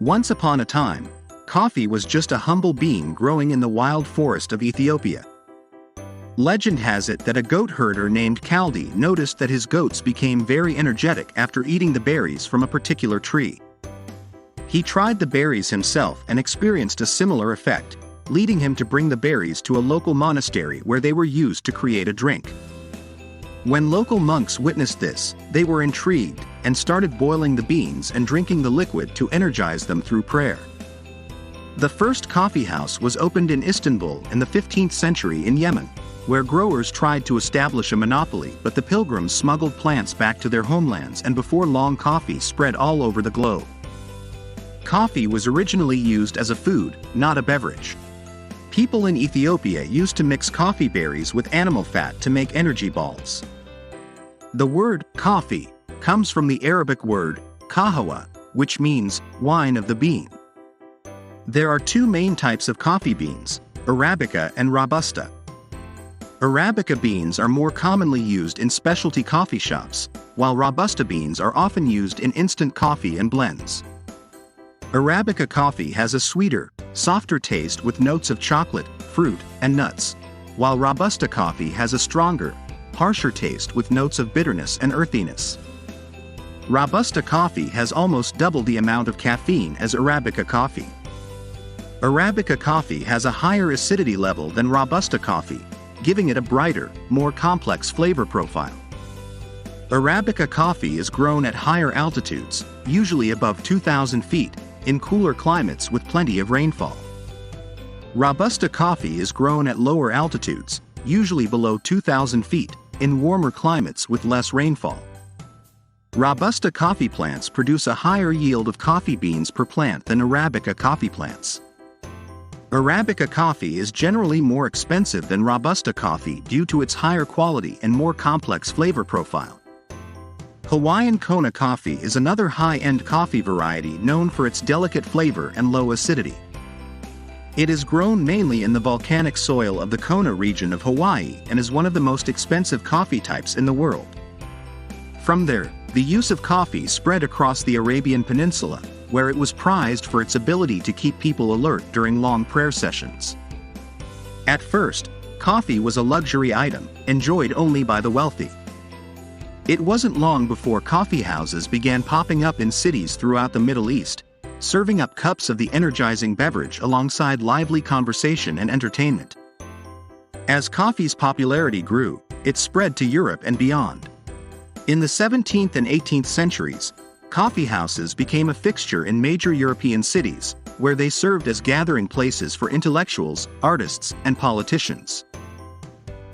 Once upon a time, coffee was just a humble bean growing in the wild forest of Ethiopia. Legend has it that a goat herder named Kaldi noticed that his goats became very energetic after eating the berries from a particular tree. He tried the berries himself and experienced a similar effect, leading him to bring the berries to a local monastery where they were used to create a drink. When local monks witnessed this, they were intrigued and started boiling the beans and drinking the liquid to energize them through prayer. The first coffee house was opened in Istanbul in the 15th century in Yemen, where growers tried to establish a monopoly, but the pilgrims smuggled plants back to their homelands, and before long coffee spread all over the globe. Coffee was originally used as a food, not a beverage. People in Ethiopia used to mix coffee berries with animal fat to make energy balls. The word coffee comes from the Arabic word kahawa, which means wine of the bean. There are two main types of coffee beans, Arabica and Robusta. Arabica beans are more commonly used in specialty coffee shops, while Robusta beans are often used in instant coffee and blends. Arabica coffee has a sweeter, softer taste with notes of chocolate, fruit, and nuts, while Robusta coffee has a stronger, harsher taste with notes of bitterness and earthiness. Robusta coffee has almost double the amount of caffeine as Arabica coffee. Arabica coffee has a higher acidity level than Robusta coffee, giving it a brighter, more complex flavor profile. Arabica coffee is grown at higher altitudes, usually above 2,000 feet, in cooler climates with plenty of rainfall. Robusta coffee is grown at lower altitudes, usually below 2,000 feet, in warmer climates with less rainfall. Robusta coffee plants produce a higher yield of coffee beans per plant than Arabica coffee plants. Arabica coffee is generally more expensive than Robusta coffee due to its higher quality and more complex flavor profile. Hawaiian Kona coffee is another high-end coffee variety known for its delicate flavor and low acidity. It is grown mainly in the volcanic soil of the Kona region of Hawaii and is one of the most expensive coffee types in the world. From there, the use of coffee spread across the Arabian Peninsula, where it was prized for its ability to keep people alert during long prayer sessions. At first, coffee was a luxury item, enjoyed only by the wealthy. It wasn't long before coffeehouses began popping up in cities throughout the Middle East, serving up cups of the energizing beverage alongside lively conversation and entertainment. As coffee's popularity grew, it spread to Europe and beyond. In the 17th and 18th centuries, coffeehouses became a fixture in major European cities, where they served as gathering places for intellectuals, artists, and politicians.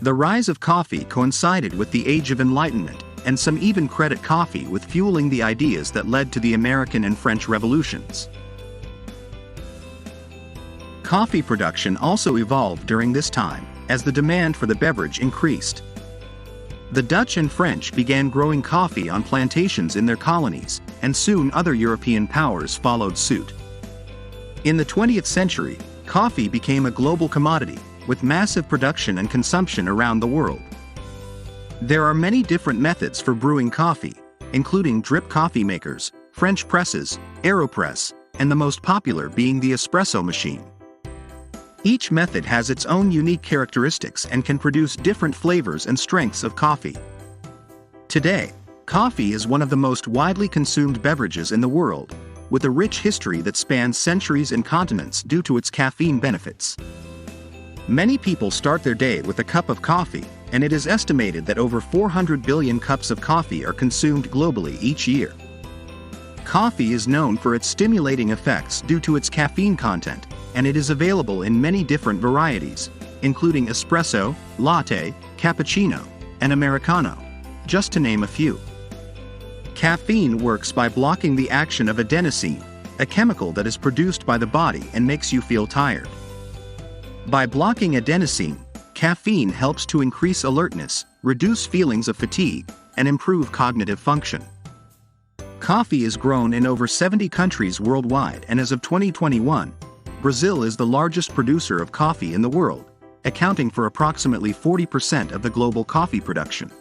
The rise of coffee coincided with the Age of Enlightenment, and some even credit coffee with fueling the ideas that led to the American and French revolutions. Coffee production also evolved during this time, as the demand for the beverage increased. The Dutch and French began growing coffee on plantations in their colonies, and soon other European powers followed suit. In the 20th century, coffee became a global commodity, with massive production and consumption around the world. There are many different methods for brewing coffee, including drip coffee makers, French presses, AeroPress, and the most popular being the espresso machine. Each method has its own unique characteristics and can produce different flavors and strengths of coffee. Today, coffee is one of the most widely consumed beverages in the world, with a rich history that spans centuries and continents due to its caffeine benefits. Many people start their day with a cup of coffee, and it is estimated that over 400 billion cups of coffee are consumed globally each year. Coffee is known for its stimulating effects due to its caffeine content, and it is available in many different varieties, including espresso, latte, cappuccino, and americano, just to name a few. Caffeine works by blocking the action of adenosine, a chemical that is produced by the body and makes you feel tired. By blocking adenosine, caffeine helps to increase alertness, reduce feelings of fatigue, and improve cognitive function. Coffee is grown in over 70 countries worldwide, and as of 2021, Brazil is the largest producer of coffee in the world, accounting for approximately 40% of the global coffee production.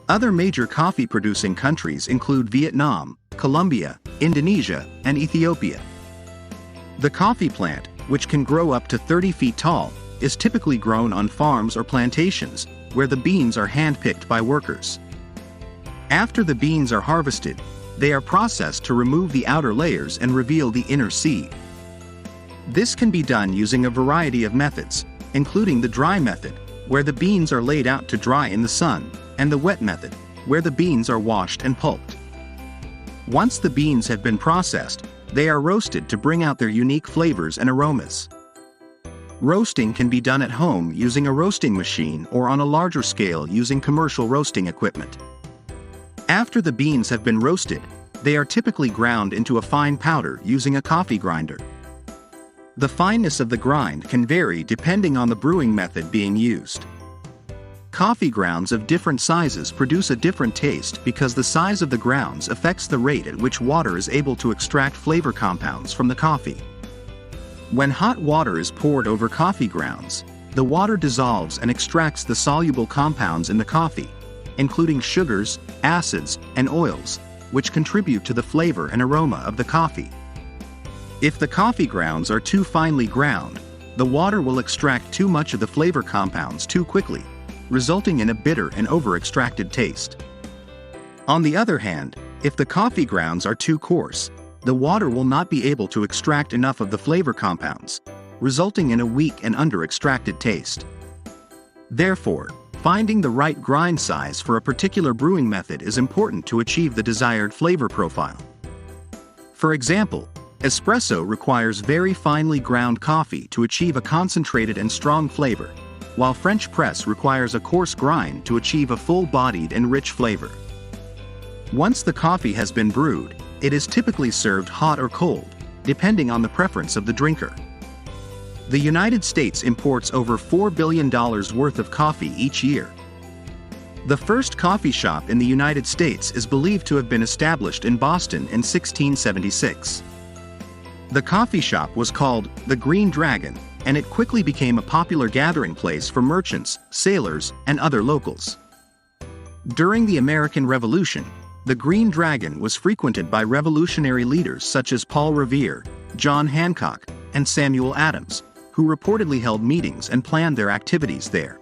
Other major coffee-producing countries include Vietnam, Colombia, Indonesia, and Ethiopia. The coffee plant, which can grow up to 30 feet tall, is typically grown on farms or plantations, where the beans are hand-picked by workers. After the beans are harvested, they are processed to remove the outer layers and reveal the inner seed. This can be done using a variety of methods, including the dry method, where the beans are laid out to dry in the sun, and the wet method, where the beans are washed and pulped. Once the beans have been processed, they are roasted to bring out their unique flavors and aromas. Roasting can be done at home using a roasting machine or on a larger scale using commercial roasting equipment. After the beans have been roasted, they are typically ground into a fine powder using a coffee grinder. The fineness of the grind can vary depending on the brewing method being used. Coffee grounds of different sizes produce a different taste because the size of the grounds affects the rate at which water is able to extract flavor compounds from the coffee. When hot water is poured over coffee grounds, the water dissolves and extracts the soluble compounds in the coffee, including sugars, acids, and oils, which contribute to the flavor and aroma of the coffee. If the coffee grounds are too finely ground, the water will extract too much of the flavor compounds too quickly, resulting in a bitter and over-extracted taste. On the other hand, if the coffee grounds are too coarse, the water will not be able to extract enough of the flavor compounds, resulting in a weak and under-extracted taste. Therefore, finding the right grind size for a particular brewing method is important to achieve the desired flavor profile. For example, espresso requires very finely ground coffee to achieve a concentrated and strong flavor, while French press requires a coarse grind to achieve a full-bodied and rich flavor. Once the coffee has been brewed, it is typically served hot or cold, depending on the preference of the drinker. The United States imports over $4 billion worth of coffee each year. The first coffee shop in the United States is believed to have been established in Boston in 1676. The coffee shop was called the Green Dragon, and it quickly became a popular gathering place for merchants, sailors, and other locals. During the American Revolution, the Green Dragon was frequented by revolutionary leaders such as Paul Revere, John Hancock, and Samuel Adams, who reportedly held meetings and planned their activities there.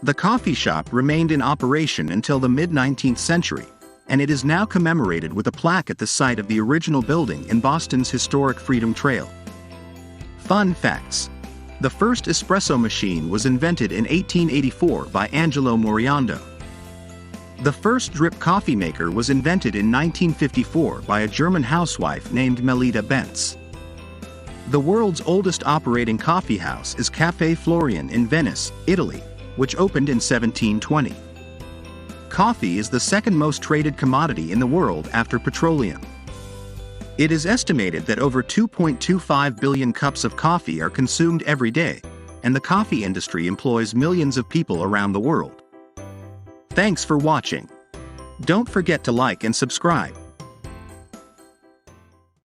The coffee shop remained in operation until the mid-19th century, and it is now commemorated with a plaque at the site of the original building in Boston's historic Freedom Trail. Fun facts: the first espresso machine was invented in 1884 by Angelo Moriando. The first drip coffee maker was invented in 1954 by a German housewife named Melita Bentz. The world's oldest operating coffee house is Café Florian in Venice, Italy, which opened in 1720. Coffee is the second most traded commodity in the world after petroleum. It is estimated that over 2.25 billion cups of coffee are consumed every day, and the coffee industry employs millions of people around the world. Thanks for watching. Don't forget to like and subscribe.